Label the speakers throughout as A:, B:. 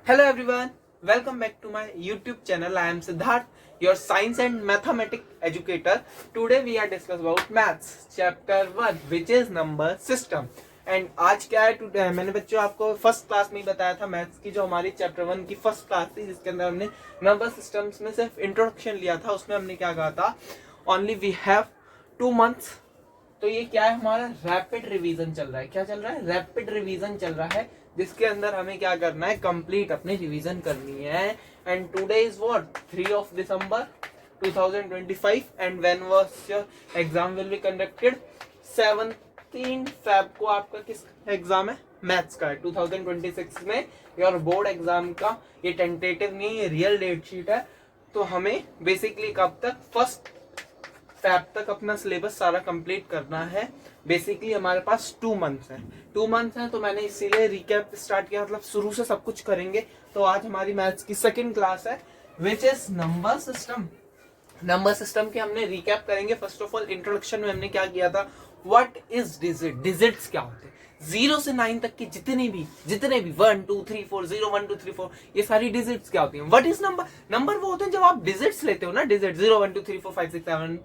A: Hello everyone, welcome back to my YouTube channel. I am Siddharth, your science and mathematics educator. Today we are discussing about maths chapter 1 which is number system. And आज क्या है मैंने बच्चों आपको first class में ही बताया था maths की जो हमारी चैप्टर 1 की फर्स्ट क्लास थी जिसके अंदर हमने नंबर सिस्टम्स में सिर्फ इंट्रोडक्शन लिया था. उसमें हमने क्या कहा था, ओनली वी हैव 2 months. तो ये क्या है, हमारा रैपिड रिवीजन चल रहा है. क्या चल रहा है? रैपिड रिवीजन चल रहा है, जिसके अंदर हमें क्या करना है, कंप्लीट अपनी रिवीजन करनी है. And today is what 3 December 2025 and when was your exam will be conducted 17 Feb को आपका किस एग्जाम है? मैथ्स का है. 2026 में योर बोर्ड एग्जाम का ये टेंटेटिव नहीं, ये रियल डेट शीट है. तो हमें बेसिकली कब तक, 1 Feb तक अपना सिलेबस सारा कंप्लीट करना है. बेसिकली हमारे पास 2 months है. 2 months है तो मैंने इसीलिए रिकैप स्टार्ट किया, मतलब शुरू से सब कुछ करेंगे. तो आज हमारी मैथ्स की सेकंड क्लास है which is number system. Number system के हमने रिकैप करेंगे. फर्स्ट ऑफ ऑल इंट्रोडक्शन में हमने क्या किया था, व्हाट इज डिजिट, डिजिट्स क्या होते हैं. 0 से 9 तक की जितने भी 1 2 3 4 0 1 2 3 4 ये सारी डिजिट्स क्या होती हैं. What is number. नंबर वो होते हैं जब आप डिजिट्स लेते हो ना, डिजिट 0 1 2 3 4 5 6 7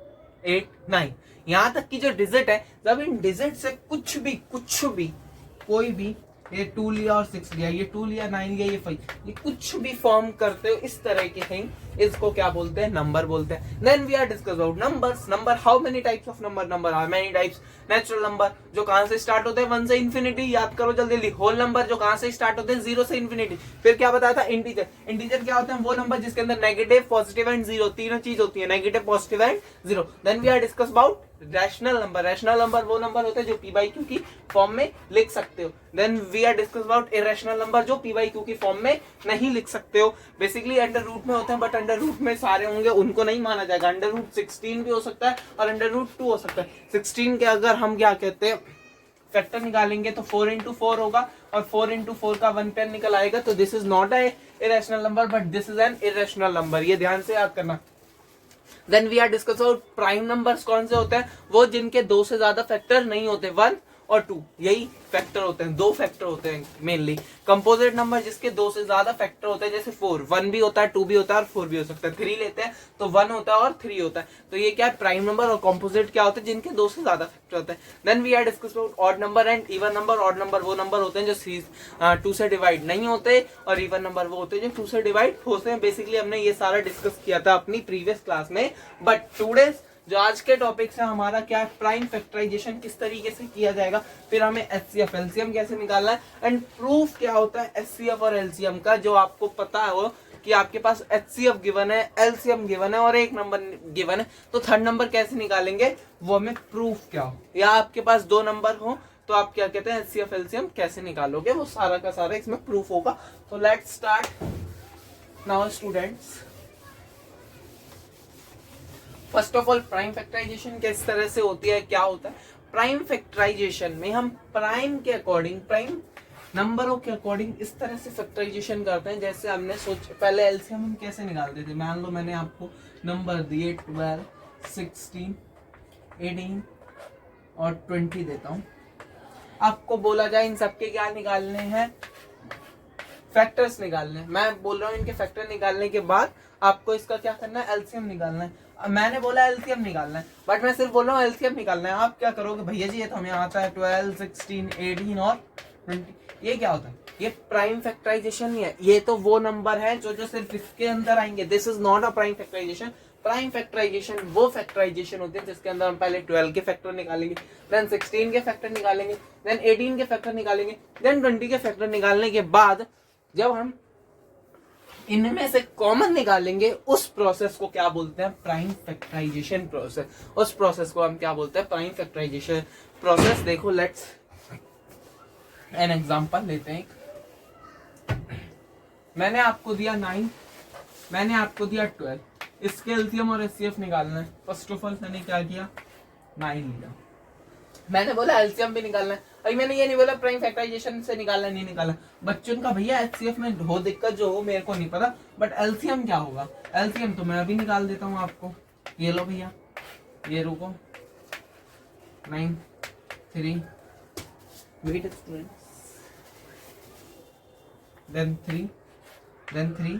A: 8 9 यहां तक की जो डिजिट है, जब इन डिजिट से कुछ भी कोई भी, ये 2 लिया और 6 लिया, ये 2 लिया 9 लिया, ये 5, ये कुछ भी फॉर्म करते हो इस तरह की थिंग, इसको क्या बोलते हैं, नंबर बोलते हैं. Then we are discuss about numbers. Number, how many types of number. Number are many types. Natural number जो कहां से स्टार्ट होते हैं 1 से इन्फिनिटी, याद करो जल्दी जल्दी. होल नंबर जो कहां से स्टार्ट होते हैं 0 से इन्फिनिटी. फिर क्या बताया था, इंटीजर. इंटीजर क्या होते हैं, वो नंबर जिसके अंदर नेगेटिव, पॉजिटिव एंड जीरो तीनों चीज होती है, negative, positive and zero. Then we are discuss about rational number. Rational number वो नंबर होते हैं जो पी बाई क्यू की फॉर्म में लिख सकते हो. Then we are discuss about irrational number जो पी बाई क्यू की फॉर्म में नहीं लिख सकते हो. बेसिकली अंडर रूट में होते हैं, बट अंडर रूट में सारे होंगे उनको नहीं माना जाएगा. अंडर रूट 16 भी हो सकता है और अंडर रूट 2 हो सकता है. 16 के अगर हम क्या कहते हैं फैक्टर निकालेंगे तो 4 into 4 होगा और 4 into 4 का 1 पेयर निकल आएगा. तो this is not a irrational number but this is an irrational number. ये ध्यान से याद करना. Then we are discuss about prime numbers. कौन से होते हैं, वो जिनके 2 से ज्यादा फैक्टर नहीं होते, 1 और 2 यही फैक्टर होते हैं, 2 फैक्टर होते हैं मेनली. कंपोजिट नंबर जिसके 2 से ज्यादा फैक्टर होते हैं, जैसे 4, 1 भी होता है, 2 भी होता है और 4 भी हो सकता है. 3 लेते हैं तो 1 होता है और 3 होता है. तो ये क्या है, प्राइम नंबर. और कंपोजिट क्या होते हैं, जिनके 2 से ज्यादा फैक्टर होते हैं. Then we are discuss about odd number and even number. Odd number वो नंबर होते हैं जो 2 से डिवाइड नहीं होते, और इवन नंबर वो होते हैं जो 2 से डिवाइड होते हैं. बेसिकली हमने ये सारा डिस्कस किया था अपनी प्रीवियस क्लास में. बट टुडे जो आज के टॉपिक से हमारा क्या है, प्राइम फैक्टराइजेशन किस तरीके से किया जाएगा, फिर हमें एचसीएफ एलसीएम कैसे निकालना है, एंड प्रूफ क्या होता है एचसीएफ और एलसीएम का. जो आपको पता हो कि आपके पास एचसीएफ गिवन है, एलसीएम गिवन है और एक नंबर गिवन है, तो थर्ड नंबर कैसे निकालेंगे वो हमें प्रूफ क्या हो. या आपके पास 2 नंबर हो तो आप क्या कहते हैं एचसीएफ एलसीएम कैसे निकालोगे, वो सारा का सारा इसमें प्रूफ होगा. तो let's start now students. First of all prime factorization किस तरह से होती है, क्या होता है. प्राइम फैक्टराइजेशन में हम प्राइम के अकॉर्डिंग, प्राइम नंबरों के अकॉर्डिंग इस तरह से फैक्टराइजेशन करते हैं. जैसे हमने पहले एलसीएम हम कैसे निकालते थे. मान लो मैंने आपको नंबर दिए 12 16 18 और 20 देता हूं. आपको बोला जाए इन सबके क्या निकालने हैं, फैक्टर्स निकालने हैं. मैं बोल रहा हूं इनके फैक्टर निकालने के बाद आपको इसका क्या करना है, एलसीएम निकालना है. मैंने बोला एलसीएम निकालना है, बट मैं सिर्फ बोल रहा हूँ एलसीएम निकालना है. आप क्या करोगे, भैया जी ये तो हमें आता है 12 16 18 और 20. ये क्या होता है, ये प्राइम फैक्टराइजेशन नहीं है. ये तो वो नंबर है जो सिर्फ इसके अंदर आएंगे. This is not a prime factorization. Prime factorization वो फैक्टराइजेशन होती है जिसके अंदर हम पहले 12 के फैक्टर निकालेंगे, देन 16 के फैक्टर निकालेंगे, देन 18 के फैक्टर निकालेंगे, देन 20 के फैक्टर निकालने के बाद जब हम इनमें से कॉमन निकालेंगे, उस प्रोसेस को क्या बोलते हैं, प्राइम फैक्टराइजेशन प्रोसेस. उस प्रोसेस को हम क्या बोलते हैं, प्राइम फैक्टराइजेशन प्रोसेस. देखो लेट्स एन एग्जांपल लेते हैं. मैंने आपको दिया 9, मैंने आपको दिया 12. इसके एलसीएम और एचसीएफ निकालना है. फर्स्ट ऑफ ऑल मैंने क्या किया, 9 लिया. मैंने बोला एलसीएम भी निकालना है. अभी मैंने ये नहीं बोला प्राइम फैक्टराइजेशन से निकालना नहीं निकालना. बच्चों का भैया एचसीएफ में हो दिक्कत जो हो मेरे को नहीं पता, बट एलसीएम क्या होगा. एलसीएम तो मैं अभी निकाल देता हूँ आपको. ये लो भैया, ये रुको, 9 3 wait students, then 3 then 3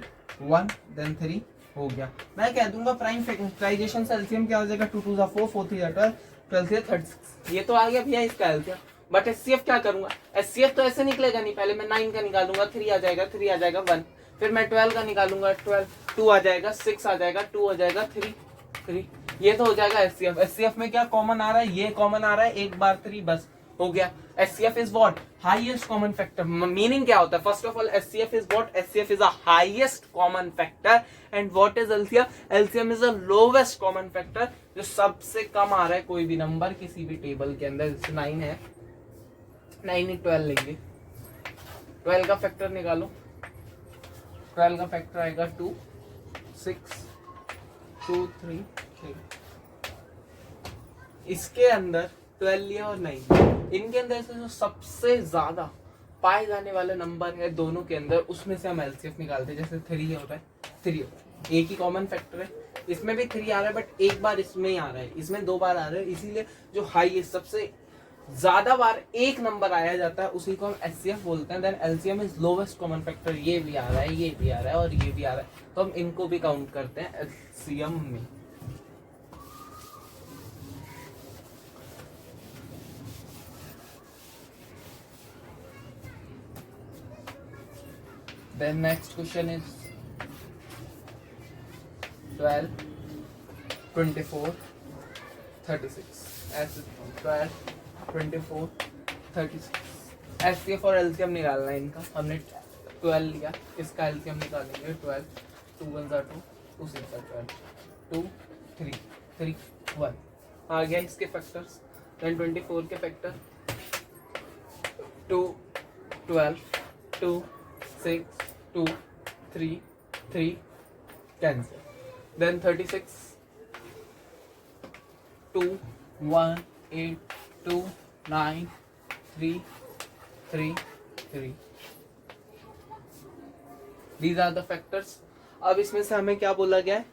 A: 1 then 3 हो गया। मैं कह दूंगा प्राइम फैक्टराइजेशन से एलसीएम क्या हो जाएगा 2 2 4 4 3 12 12 3 36। ये तो आ गया भैया इसका एलसीएम। बट एचसीएफ क्या करूंगा, एचसीएफ तो ऐसे निकलेगा नहीं, पहले मैं 9 का निकालूंगा 3 आ जाएगा 3 आ जाएगा 1, फिर मैं 12 का निकालूंगा 12 2 आ जाएगा 6 आ जाएगा 2 आ जाएगा 3 3। ये तो हो जाएगा एचसीएफ। एचसीएफ में क्या कॉमन आ रहा है, ये कॉमन आ रहा है एक बार 3 बस हो गया। HCF is what, highest common factor. Meaning क्या होता है, first of all HCF is what, HCF is a highest common factor and what is LCM, LCM is a lowest common factor, जो सबसे कम आ रहा है कोई भी नंबर किसी भी टेबल के अंदर। जैसे 9 है, 9 12 लेंगे, 12 का फैक्टर निकालो, 12 का फैक्टर आएगा 2 6 2 3 3। इसके अंदर 12 लिया और 9, इनके अंदर से जो सबसे ज्यादा पाए जाने वाला नंबर है दोनों के अंदर, उसमें से हम एलसीएफ निकालते हैं। जैसे 3 हो रहा है, 3 एक ही कॉमन फैक्टर है, इसमें भी 3 आ रहा है बट एक बार इसमें ही आ रहा है, इसमें 2 बार आ रहा है, इसीलिए जो हाईएस्ट सबसे ज्यादा बार एक नंबर आया जाता है उसी को हम एचसीएफ बोलते हैं। Then LCM is lowest common factor, ये भी आ रहा है, ये भी आ रहा है और ये भी आ रहा है, तो हम इनको भी काउंट करते हैं एलसीएम में। Then next question is 12 24 36 ऐसे 12 24 36 एचसीएफ और एलसीएम निकालना है इनका। हमने 12 लिया, इसका एलसीएम निकालेंगे 12 2 1 2 2 6 12 2 3 3 1 आ गया इसके फैक्टर्स। देन 24 के factor 2 12 2 6 2 3 3 cancel. Then 36 2 1 8 2 9 3 3 3। These are the factors. अब इसमें से हमें क्या बोला गया है,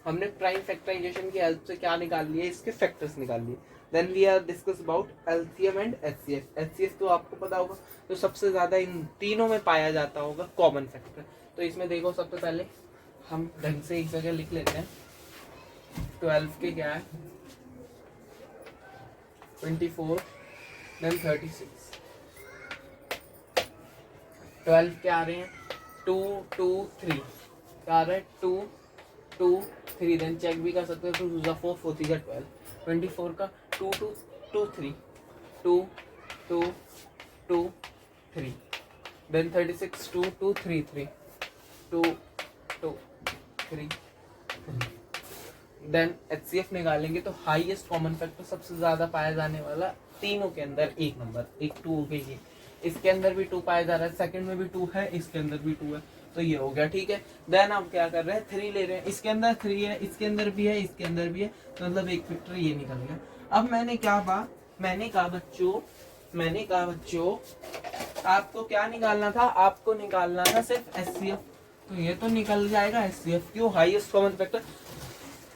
A: हमने प्राइम फैक्टराइजेशन की हेल्प से क्या निकाल लिए, इसके फैक्टर्स निकाल लिए। Then we are discuss about LCM and HCF. HCF तो आपको पता होगा तो सबसे ज्यादा इन तीनों में पाया जाता होगा कॉमन फैक्टर। तो इसमें देखो सबसे पहले हम ढंग से एक जगह लिख लेते हैं। 12 के क्या है 24 देन 36। 12 क्या आ रहे हैं 2 2 3 क्या आ रहा है 2 2 3। देन चेक भी कर सकते हो 2 2 4 4 3 12। 24 का 2 2 2 3 2 2 2 3। देन 36 2 2 3 3 2 2 3 3। देन एचसीएफ निकालेंगे तो हाईएस्ट कॉमन फैक्टर सबसे ज्यादा पाया जाने वाला तीनों के अंदर एक नंबर, एक 2 हो गई है, इसके अंदर भी 2 पाया जा रहा है, सेकंड में भी 2 है, इसके अंदर भी 2 है, तो ये हो गया। ठीक है, देन हम क्या कर रहे हैं 3 ले रहे हैं, इसके अंदर 3 है, इसके अंदर भी है, इसके अंदर भी है, तो मतलब एक फैक्टर ये निकल गया। अब मैंने कहा बच्चों आपको क्या निकालना था, आपको निकालना था सिर्फ एचसीएफ, तो ये तो निकल जाएगा एचसीएफ। क्यों, हाईएस्ट कॉमन फैक्टर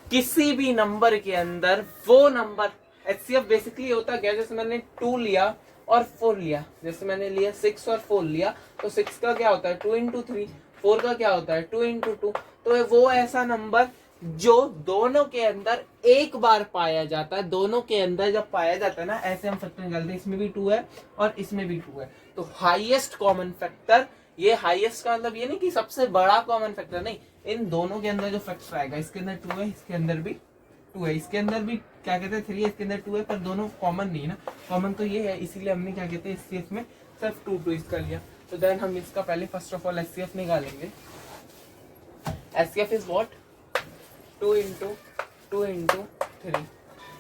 A: किसी भी नंबर के अंदर वो नंबर, एचसीएफ बेसिकली होता क्या, जैसे मैंने 2 लिया और 4 लिया, जैसे मैंने लिया 6 और 4 लिया, तो 6 का क्या होता है 2 इंटू 3, 4 का क्या होता है 2 इंटू 2। तो वो ऐसा नंबर जो दोनों के अंदर एक बार पाया जाता है, दोनों के अंदर जब पाया जाता है ना, ऐसे हम फैक्टर निकालते हैं, इसमें भी 2 है और इसमें भी 2 है, तो हाईएस्ट कॉमन फैक्टर, ये हाईएस्ट का मतलब ये नहीं कि सबसे बड़ा कॉमन फैक्टर, नहीं, इन दोनों के अंदर जो फैक्टर आएगा, इसके अंदर 2 है, इसके अंदर भी 2 है, इसके अंदर भी क्या कहते हैं 3 है, इसके अंदर 2 है, पर दोनों कॉमन नहीं है ना, कॉमन तो ये है, इसीलिए हमने क्या कहते हैं इस केस में सिर्फ 2 2 इसका लिया। तो देन हम इसका पहले फर्स्ट ऑफ ऑल एचसीएफ निकालेंगे। HCF is what 2 into 2 into 3,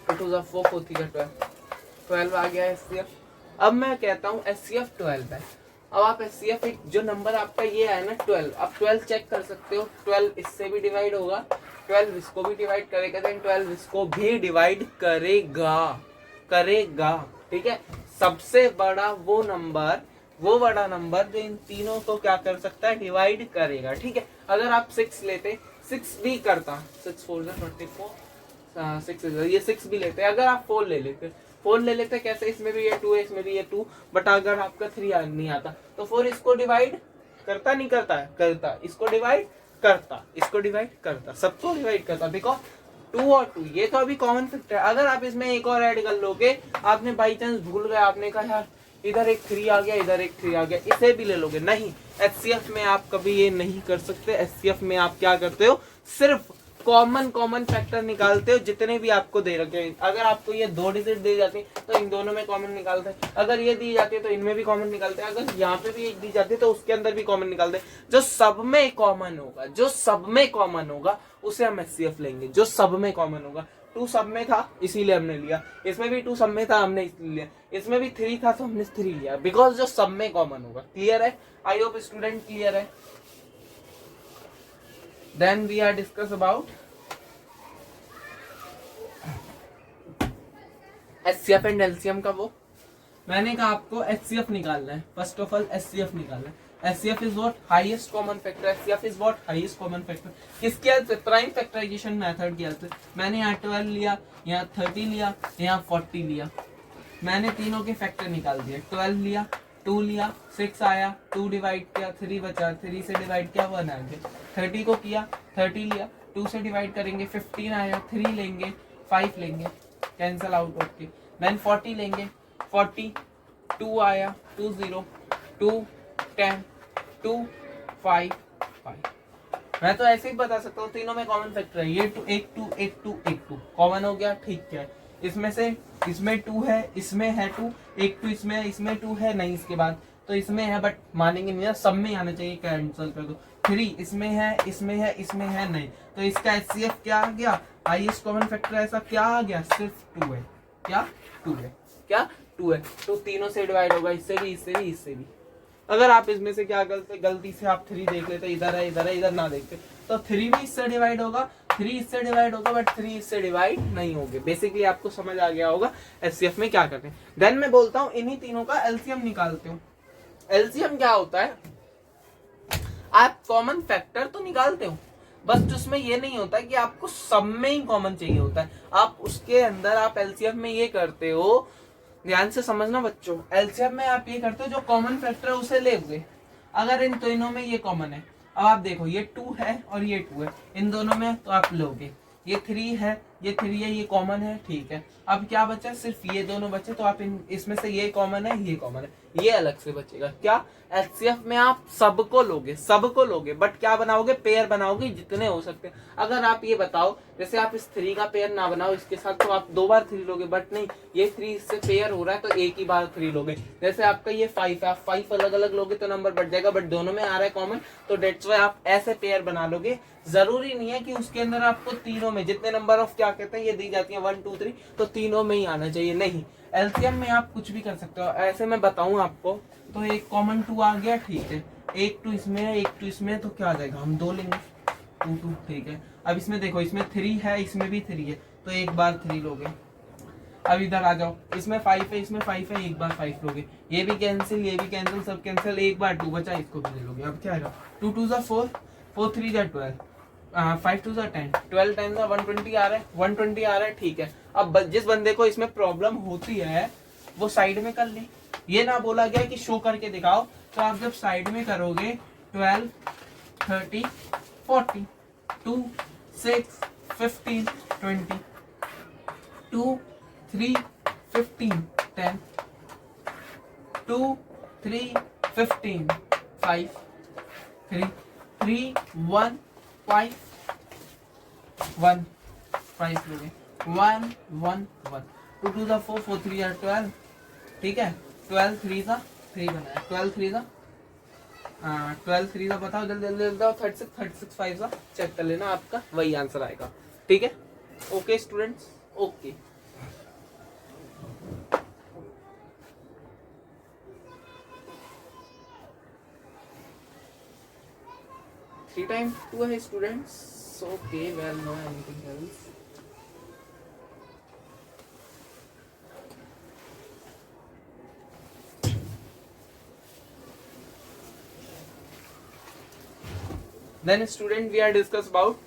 A: 2 2 4 4 3 12 12 आ गया एचसीएफ। अब मैं कहता हूँ एचसीएफ 12 है। अब आप एचसीएफ एक जो नंबर आपका ये है ना 12, आप 12 चेक कर सकते हो, 12 इससे भी डिवाइड होगा, 12 इसको भी डिवाइड करेगा, देन 12 इसको भी डिवाइड करेगा। ठीक है, सबसे बड़ा वो बड़ा नंबर जो इन तीनों को क्या कर सकता है, डिवाइड करेगा। ठीक है, अगर आप 6 लेते, 6 भी करता, 6 4 24 6 ये 6 भी लेते, अगर आप 4 ले लेते कैसे, इसमें भी ये 2 है, इसमें भी ये 2, बट अगर आपका 3 नहीं आता तो 4 इसको डिवाइड करता नहीं करता है, करता, इसको डिवाइड करता, इसको डिवाइड करता, सबको डिवाइड करता, बिकॉज 2 और 2 ये तो अभी कॉमन फैक्टर है। अगर आप इसमें एक और ऐड कर लोगे, आपने बाई चांस भूल गए, आपने कहा यार इधर एक 3 आ गया, इधर एक 3 आ गया, इसे भी ले लोगे, नहीं, एचसीएफ में आप कभी ये नहीं कर सकते। एचसीएफ में आप क्या करते हो, सिर्फ कॉमन फैक्टर निकालते हो जितने भी आपको दे रखे हैं। अगर आपको ये 2 डिजिट दी जाती है तो इन दोनों में कॉमन निकालते हैं, अगर ये दी जाती है तो इनमें भी कॉमन निकालते हैं, अगर यहाँ पे भी एक दी जाती है तो उसके अंदर भी कॉमन निकालते हैं। जो सब में कॉमन होगा, जो सब में कॉमन होगा उसे हम एचसीएफ लेंगे, जो सब में कॉमन होगा। 2 सब में था इसीलिए हमने लिया, इसमें भी 2 सब में था हमने इसलिए लिया, इसमें भी 3 था तो हमने 3 लिया, बिकॉज जो सब में कॉमन होगा। क्लियर है? आई होप स्टूडेंट क्लियर है। Then we are discuss about HCF and LCM का। वो मैंने कहा आपको एचसीएफ निकालना है, फर्स्ट ऑफ ऑल एचसीएफ निकालना है। HCF is what, highest common factor. HCF is what, highest common factor. किसके हेल्प से? प्राइम फैक्टराइजेशन मेथड की हेल्प से। मैंने यहाँ 12 लिया, यहाँ 30 लिया, यहाँ 40 लिया, मैंने तीनों के फैक्टर निकाल दिए। 12 लिया, 2 लिया, 6 आया, 2 डिवाइड किया, 3 बचा, 3 से डिवाइड किया, 1 आ गया। 30 को किया, 30 लिया, 2 से डिवाइड करेंगे, 15 आया, 3 लेंगे, 5 लेंगे, कैंसल आउट, ओके। देन 40 लेंगे, 40, 2 आया, 2 0, 2 10, 2 5 5। मैं तो ऐसे ही बता सकता हूँ, तीनों में कॉमन फैक्टर है। ये 2 1 2 1 2 1 2 कॉमन हो गया, ठीक है। इसमें से इसमें 2 है, इसमें है 2, 1 2 इसमें 2 है नहीं, इसके बाद तो इसमें है, बट मानेंगे नहीं ना, सब में आना चाहिए, कैंसिल कर दो। 3 इसमें है, इसमें है, इसमें है नहीं, तो इसका एचसीएफ क्या आ गया, हाईएस्ट कॉमन फैक्टर ऐसा क्या आ गया, सिर्फ 2 है। क्या 2 है? क्या 2 है? तो तीनों से डिवाइड होगा, इससे भी, इससे भी, इससे भी। अगर आप इसमें से क्या करते, गलती से आप 3 देख लेते, इधर है, इधर है, इधर ना देखते, तो 3 भी इससे डिवाइड होगा, 3 इससे डिवाइड होगा, बट 3 इससे डिवाइड नहीं होंगे। बेसिकली आपको समझ आ गया होगा एचसीएफ में क्या करते हैं। देन मैं बोलता हूँ इन्हीं तीनों का एलसीएम निकालते हो। एलसीएम क्या होता है, आप कॉमन फैक्टर तो निकालते हो, बस उसमें ये नहीं होता कि आपको सब में ही कॉमन चाहिए होता है। आप उसके अंदर आप एलसीएम में ये करते हो, ध्यान से समझना बच्चों, एलसीएम में आप ये करते हो जो कॉमन फैक्टर है उसे लेंगे। अगर इन तीनों में ये कॉमन है, अब आप देखो ये 2 है और ये 2 है, इन दोनों में तो आप लोगे, ये 3 है, ये 3 है, ये कॉमन है, ठीक है। अब क्या बचा, सिर्फ ये दोनों बचे, तो आप इसमें से ये कॉमन है, ये कॉमन है, ये अलग से बचेगा। क्या एचसीएफ में आप सबको लोगे, सबको लोगे, बट क्या बनाओगे, पेयर बनाओगे जितने हो सकते हैं। अगर आप ये बताओ, जैसे आप इस 3 का पेयर ना बनाओ इसके साथ, तो आप 2 बार 3 लोगे, बट नहीं, ये 3 इससे पेयर हो रहा है तो एक ही बार 3 लोगे। जैसे आपका ये 5 है, आप 5 अलग अलग लोगे तो नंबर बढ़ जाएगा, बट दोनों में आ रहा है कॉमन, तो डेट्स वाई आप ऐसे पेयर बना लोगे। जरूरी नहीं है कि उसके अंदर आपको तीनों में जितने नंबर ऑफ क्या कहते हैं ये दी जाती है 1 2 3, तो तीनों में ही आना चाहिए, नहीं। एलसीएम में आप कुछ भी कर सकते हो। ऐसे मैं बताऊं आपको, तो एक कॉमन 2 आ गया, ठीक है, एक 2 इसमें है, एक 2 इसमें है, तो क्या आ जाएगा, हम 2 लेंगे, 2 2, ठीक है। अब इसमें देखो, इसमें 3 है, इसमें भी 3 है, तो एक बार 3 लोगे। अब इधर आ जाओ, इसमें 5 है, इसमें 5 है, एक बार 5 लोगे, ये भी कैंसिल, ये भी कैंसिल, सब कैंसिल, एक बार 2 बचा, इसको भी ले लोगे। अब क्या आएगा, 2 2 4, 4 3 12, 5 2 10, 12 टाइम 120 आ रहा है, 120 आ रहा है, ठीक है। अब जिस बंदे को इसमें प्रॉब्लम होती है वो साइड में कर ले, ये ना बोला गया कि शो करके दिखाओ, तो आप जब साइड में करोगे 12 30 40 2 6 15 20 2 3 15 10 2 3 15 5 3 3 1 5 1 5 लोगे, 1 1 1, 2 2 4 4 3 12, ठीक है। 12 3 था 3 बनाया, 12 3 था 12 3 था, बताओ जल्दी जल्दी बताओ, 36 36 5 था, चेक कर लेना, आपका वही आंसर आएगा, ठीक है। Okay students, okay. Three time 2 है students, okay, well no anything else. Then student we are discuss about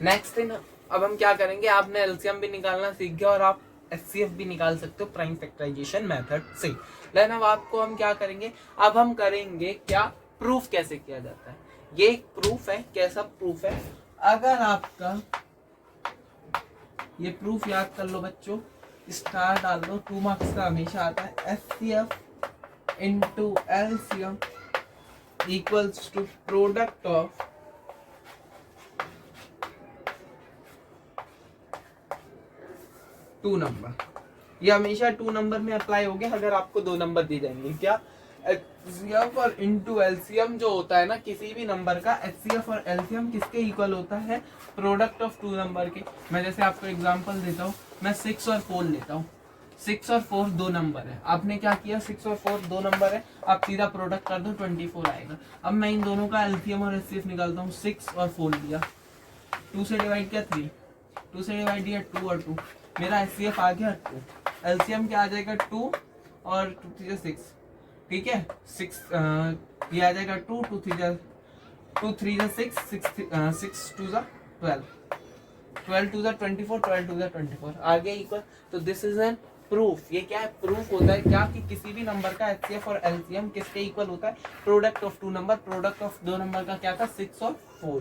A: next thing. अब हम क्या करेंगे, आपने एलसीएम भी निकालना सीख गया और आप एचसीएफ भी निकाल सकते हो प्राइम फैक्टराइजेशन मेथड से। देन अब आपको हम क्या करेंगे, अब हम करेंगे क्या, प्रूफ कैसे किया जाता है। ये एक प्रूफ है। कैसा प्रूफ है? अगर आपका ये प्रूफ याद कर लो बच्चों, स्टार डाल दो, 2 मार्क्स का हमेशा आता है। HCF into LCM equals to product of two number. ये हमेशा 2 नंबर में अप्लाई हो गया अगर आपको 2 नंबर दिए जाएंगे। क्या? HCF और इंटू LCM जो होता है ना किसी भी नंबर का, HCF और LCM किसके इक्वल होता है? प्रोडक्ट ऑफ 2 नंबर के। मैं जैसे आपको एग्जांपल देता हूँ, मैं 6 और 4 लेता हूँ। 6 और 4 2 नंबर है। आपने क्या किया? 6 और 4 2 नंबर है, आप सीधा प्रोडक्ट कर दो, 24 आएगा। अब मैं इन दोनों का LCM और HCF निकालता हूँ। 6 और 4 लिया, 2 से डिवाइड किया 3, 2 से डिवाइड किया 2 और 2, मेरा HCF आ गया 2। LCM क्या आ जाएगा? 2 और 2 3 6, ठीक है। 6 ये आ जाएगा 2 2 3 2 3 6 6 2 12, 12 2 24, 12 2 24 आ गया इक्वल। तो दिस इज एन प्रूफ। ये क्या है? प्रूफ होता है क्या कि किसी भी नंबर का HCF और LCM किसके इक्वल होता है? Product of 2 number. Product of 2 number का क्या था? 6 और 4,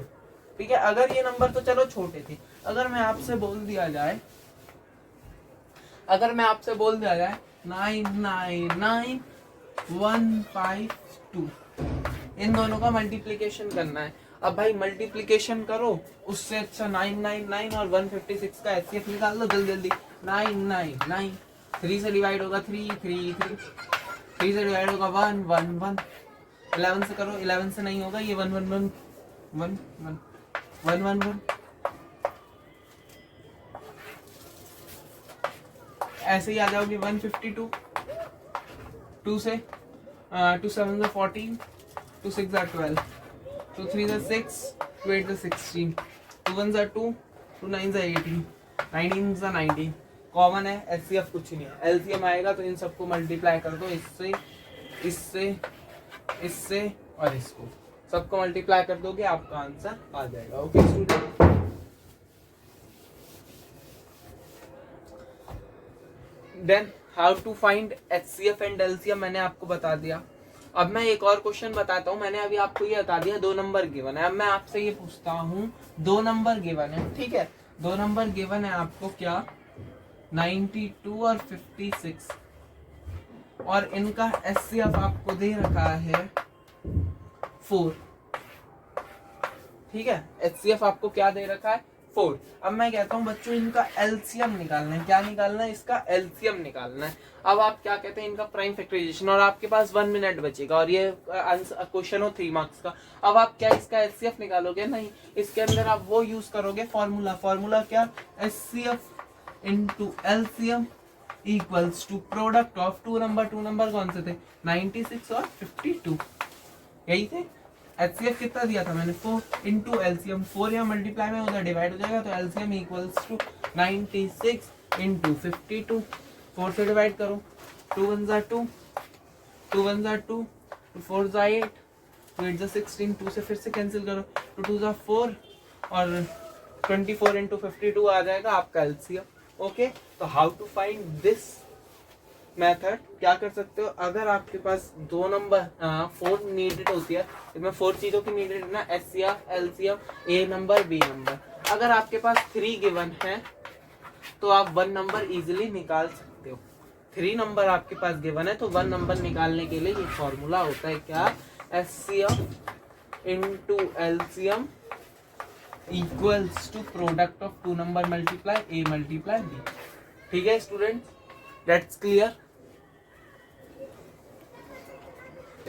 A: ठीक है। अगर ये नंबर तो चलो छोटे थे, अगर मैं आपसे बोल दिया जाए 999152, इन दोनों का मल्टीप्लिकेशन करना है। अब भाई मल्टीप्लिकेशन करो, उससे अच्छा 999 और 156 का HCF निकाल लो जल्दी जल्दी। 999 3 से डिवाइड होगा 3 3 3, 3 से डिवाइड होगा 1 1 1, 11 से करो, 11 से नहीं होगा, ये 1 1 1 1 1 1 1 ऐसे ही आ जाओगे 152। 2 से 2 7 14, 2 6 12, 2 3 6, 2 8 16, 2 1 2, 2 9 18, 19 19। कॉमन है, HCF कुछ नहीं है। LCM आएगा तो इन सबको मल्टीप्लाई कर दो, इससे इससे इससे और इसको सबको मल्टीप्लाई कर दोगे, आपका आंसर आ जाएगा। Okay student, then how to find HCF and LCM मैंने आपको बता दिया। अब मैं एक और क्वेश्चन बताता हूँ। मैंने अभी आपको ये बता दिया 2 नंबर गिवन है। अब मैं आपसे ये पूछता हूँ, 2 नंबर गिवन है, ठीक है। 2 नंबर गिवन है आपको, क्या? 92 और 56, और इनका HCF आपको दे रखा है 4, ठीक है। HCF आपको क्या दे रखा है? 4। अब मैं कहता हूँ बच्चों इनका LCM निकालना है। क्या निकालना है? इसका LCM निकालना है। अब आप क्या कहते हैं? इनका प्राइम फैक्टराइजेशन। और आपके पास 1 मिनट बचेगा और ये क्वेश्चन हो 3 मार्क्स का। अब आप क्या इसका HCF निकालोगे? नहीं, इसके अंदर आप वो यूज करोगे फॉर्मूला क्या? HCF into LCM equals to product of 2 number. 2 number कौन से थे? 96 और 52, यही थे। HCF कितना दिया था मैंने? 4 इंटू LCM। 4 यहाँ मल्टीप्लाई में उधर डिवाइड हो जाएगा, तो LCM इक्वल्स टू 96 इंटू 52। 4 से डिवाइड करो, 2 1 2, 2 1 2, 2 4 8, 2 8 16, 2 से फिर से कैंसिल करो, 2 2 4 और 24 इंटू 52 आ जाएगा आपका LCM। ओके, तो how to find this method? क्या कर सकते हो? अगर आपके पास 2 नंबर 4 नीडेड होती है, इसमें 4 चीजों की नीडेड है ना, HCF LCM, A number B number. अगर आपके पास 3 गिवन है तो आप 1 नंबर इजीली निकाल सकते हो। 3 नंबर आपके पास गिवन है तो 1 नंबर निकालने के लिए ये फॉर्मूला होता है, क्या? HCF into LCM equals to product of 2 number multiply A multiply B। ठीक है स्टूडेंट, दैट्स क्लियर।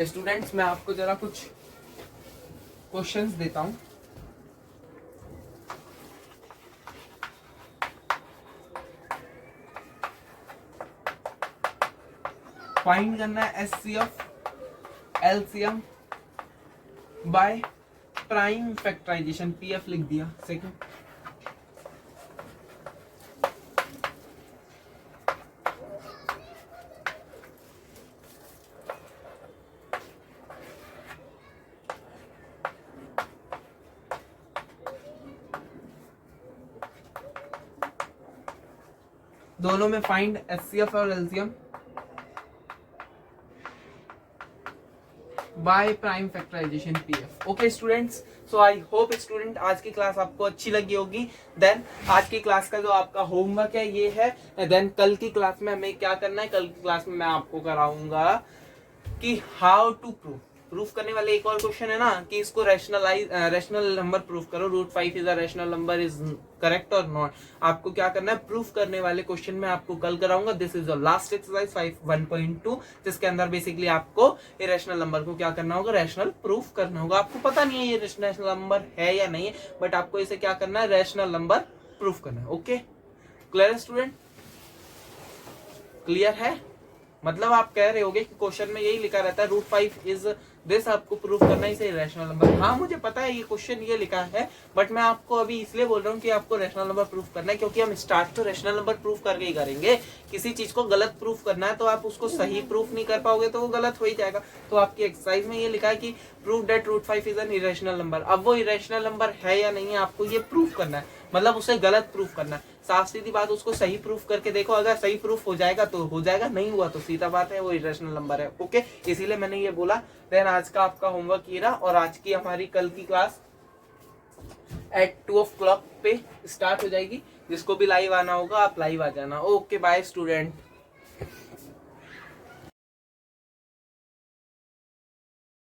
A: स्टूडेंट्स, मैं आपको जरा कुछ क्वेश्चंस देता हूं। फाइंड करना है HCF LCM by prime factorization. PF लिख दिया। सेकंड, दोनों में फाइंड HCF और LCM by prime factorization PF. Okay students, so I hope student आज की क्लास आपको अच्छी लगी होगी। देन आज की क्लास का जो आपका होमवर्क है ये है। देन कल की क्लास में हमें क्या करना है, कल की क्लास में मैं आपको कराऊंगा कि हाउ टू प्रूफ करने वाले एक और क्वेश्चन है ना कि इसको रैशनल नंबर प्रूफ करो, √5 is a rational number, is correct और नॉट। आपको क्या करना है, प्रूफ करने वाले क्वेश्चन में आपको कल कराऊंगा। This is the last exercise 1.2 जिसके अंदर बेसिकली आपको ये रैशनल नंबर को क्या करना होगा, रैशनल प्रूफ करना होगा। आपको पता नहीं है ये रैशनल नंबर है या नहीं है, बट आपको इसे क्या करना है, रैशनल नंबर प्रूफ करना है। ओके क्लियर स्टूडेंट, क्लियर है? मतलब आप कह रहे होगे कि क्वेश्चन में यही लिखा रहता है √5 इज दिस, आपको प्रूफ करना ही सही रैशनल नंबर। हाँ मुझे पता है ये क्वेश्चन ये लिखा है, बट मैं आपको अभी इसलिए बोल रहा हूँ कि आपको रैशनल नंबर प्रूफ करना है, क्योंकि हम स्टार्ट तो रैशनल नंबर प्रूफ करके ही करेंगे। किसी चीज को गलत प्रूफ करना है तो आप उसको सही प्रूफ नहीं कर पाओगे तो वो गलत हो ही जाएगा। तो आपकी एक्सरसाइज में ये लिखा है कि prove that √5 is an irrational number. अब वो इरेशनल नंबर है या नहीं है आपको ये प्रूफ करना है, मतलब उसे गलत प्रूफ करना है। साफ सीधी बात, उसको सही प्रूफ करके देखो, अगर सही प्रूफ हो जाएगा तो हो जाएगा, नहीं हुआ तो सीधा बात है वो इरेशनल नंबर है। ओके इसीलिए मैंने ये बोला। देन आज का आपका होमवर्क ये रहा, और आज की हमारी कल की क्लास एट 2 o'clock पे स्टार्ट हो जाएगी। जिसको भी लाइव आना होगा आप लाइव आ जाना। Okay bye student.